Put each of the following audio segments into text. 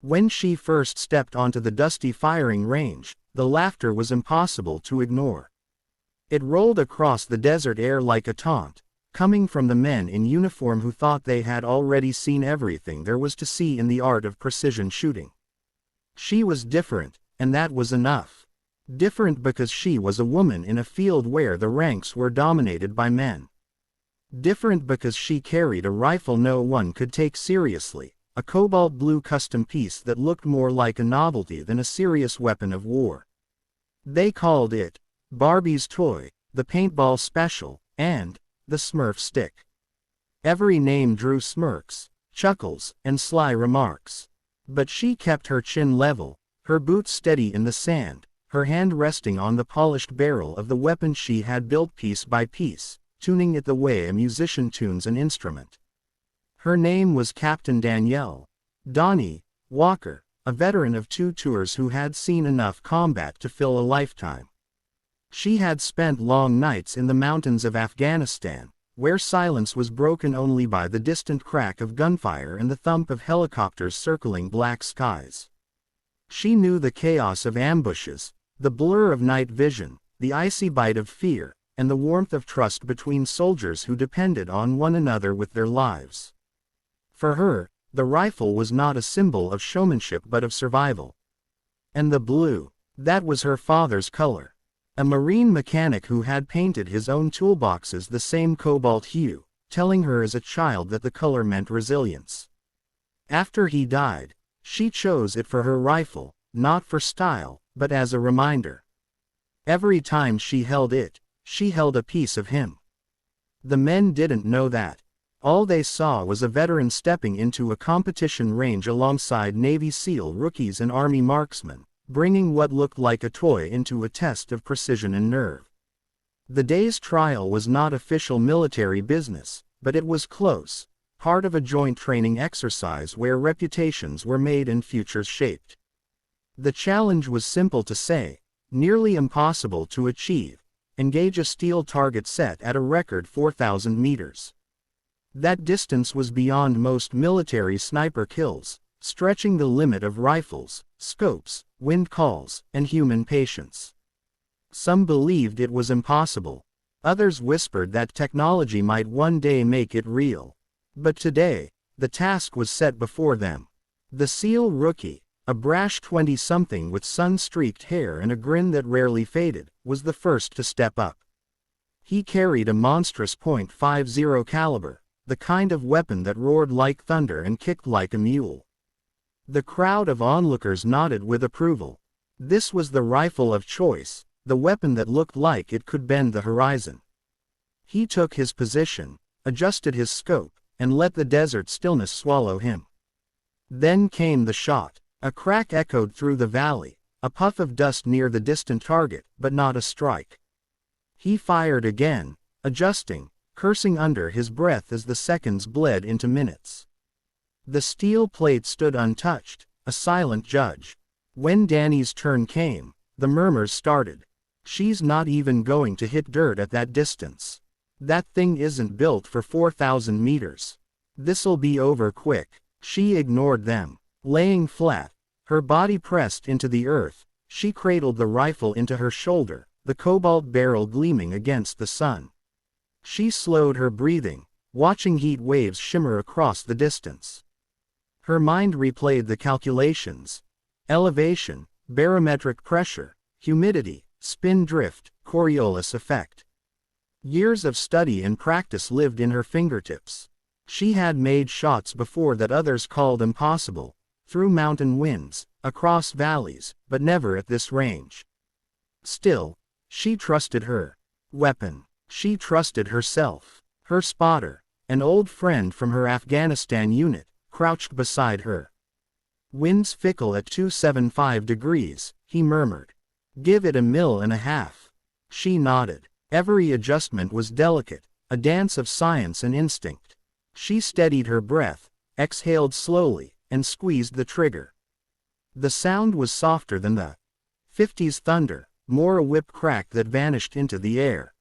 When she first stepped onto the dusty firing range, the laughter was impossible to ignore. It rolled across the desert air like a taunt, coming from the men in uniform who thought they had already seen everything there was to see in the art of precision shooting. She was different, and that was enough. Different because she was a woman in a field where the ranks were dominated by men. Different because she carried a rifle no one could take seriously, a cobalt blue custom piece that looked more like a novelty than a serious weapon of war. They called it Barbie's toy, the paintball special, and the Smurf stick. Every name drew smirks, chuckles, and sly remarks. But she kept her chin level, her boots steady in the sand, her hand resting on the polished barrel of the weapon she had built piece by piece, tuning it the way a musician tunes an instrument. Her name was Captain Danielle Donnie Walker, a veteran of 2 tours who had seen enough combat to fill a lifetime. She had spent long nights in the mountains of Afghanistan, where silence was broken only by the distant crack of gunfire and the thump of helicopters circling black skies. She knew the chaos of ambushes, the blur of night vision, the icy bite of fear, and the warmth of trust between soldiers who depended on one another with their lives. For her, the rifle was not a symbol of showmanship but of survival. And the blue, that was her father's color. A marine mechanic who had painted his own toolboxes the same cobalt hue, telling her as a child that the color meant resilience. After he died, she chose it for her rifle, not for style, but as a reminder. Every time she held it, she held a piece of him. The men didn't know that. All they saw was a veteran stepping into a competition range alongside Navy SEAL rookies and Army marksmen, bringing what looked like a toy into a test of precision and nerve. The day's trial was not official military business, but it was close, part of a joint training exercise where reputations were made and futures shaped. The challenge was simple to say, nearly impossible to achieve: engage a steel target set at a record 4,000 meters. That distance was beyond most military sniper kills, stretching the limit of rifles, scopes, wind calls, and human patience. Some believed it was impossible. Others whispered that technology might one day make it real. But today, the task was set before them. The SEAL rookie, a brash 20-something with sun-streaked hair and a grin that rarely faded, was the first to step up. He carried a monstrous .50 caliber, the kind of weapon that roared like thunder and kicked like a mule. The crowd of onlookers nodded with approval. This was the rifle of choice, the weapon that looked like it could bend the horizon. He took his position, adjusted his scope, and let the desert stillness swallow him. Then came the shot. A crack echoed through the valley, a puff of dust near the distant target, but not a strike. He fired again, adjusting, cursing under his breath as the seconds bled into minutes. The steel plate stood untouched, a silent judge. When Danny's turn came, the murmurs started. She's not even going to hit dirt at that distance. That thing isn't built for 4,000 meters. This'll be over quick. She ignored them. Laying flat, her body pressed into the earth, she cradled the rifle into her shoulder, the cobalt barrel gleaming against the sun. She slowed her breathing, watching heat waves shimmer across the distance. Her mind replayed the calculations: elevation, barometric pressure, humidity, spin drift, Coriolis effect. Years of study and practice lived in her fingertips. She had made shots before that others called impossible, through mountain winds, across valleys, but never at this range. Still, she trusted her weapon. She trusted herself. Her spotter, an old friend from her Afghanistan unit, crouched beside her. "Wind's fickle at 275 degrees, he murmured. "Give it a mil and a half." She nodded. Every adjustment was delicate, a dance of science and instinct. She steadied her breath, exhaled slowly, and squeezed the trigger. The sound was softer than the 50s thunder, more a whip crack that vanished into the air.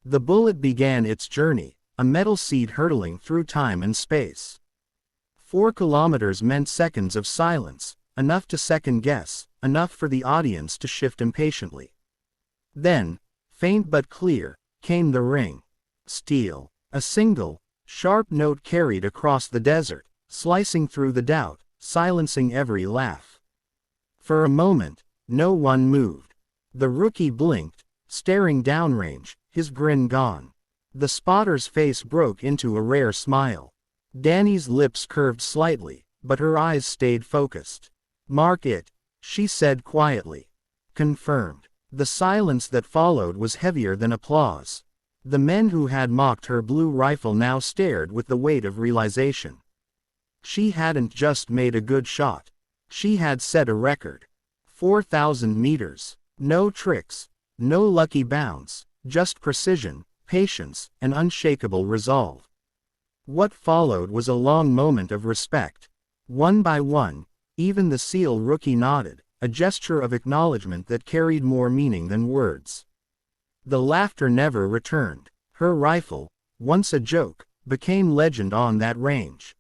The bullet began its journey, a metal seed hurtling through time and space. 4 kilometers meant seconds of silence, enough to second-guess, enough for the audience to shift impatiently. Then, faint but clear, came the ring. Steel. A single, sharp note carried across the desert, slicing through the doubt, silencing every laugh. For a moment, no one moved. The rookie blinked, staring downrange, his grin gone. The spotter's face broke into a rare smile. Danny's lips curved slightly, but her eyes stayed focused. "Mark it," she said quietly. Confirmed. The silence that followed was heavier than applause. The men who had mocked her blue rifle now stared with the weight of realization. She hadn't just made a good shot. She had set a record. 4,000 meters. No tricks. No lucky bounce. Just precision, patience, and unshakable resolve. What followed was a long moment of respect. One by one, even the SEAL rookie nodded, a gesture of acknowledgement that carried more meaning than words. The laughter never returned. Her rifle, once a joke, became legend on that range.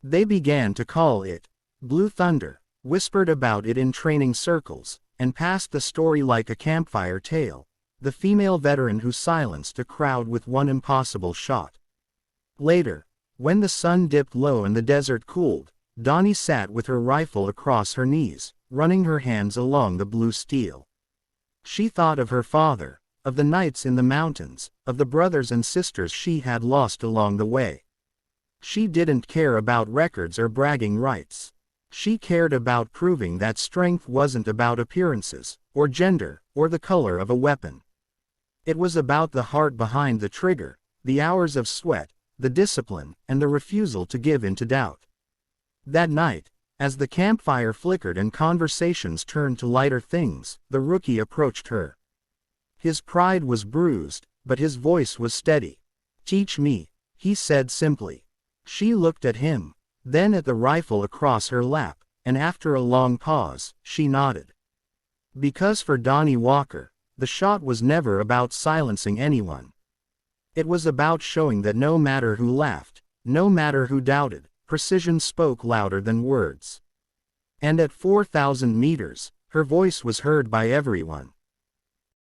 They began to call it Blue Thunder, whispered about it in training circles, and passed the story like a campfire tale, the female veteran who silenced a crowd with one impossible shot. Later, when the sun dipped low and the desert cooled, Donnie sat with her rifle across her knees, running her hands along the blue steel. She thought of her father, of the nights in the mountains, of the brothers and sisters she had lost along the way. She didn't care about records or bragging rights. She cared about proving that strength wasn't about appearances, or gender, or the color of a weapon. It was about the heart behind the trigger, the hours of sweat, the discipline, and the refusal to give in to doubt. That night, as the campfire flickered and conversations turned to lighter things, the rookie approached her. His pride was bruised, but his voice was steady. "Teach me," he said simply. She looked at him, then at the rifle across her lap, and after a long pause, she nodded. Because for Donnie Walker, the shot was never about silencing anyone. It was about showing that no matter who laughed, no matter who doubted, precision spoke louder than words. And at 4,000 meters, her voice was heard by everyone.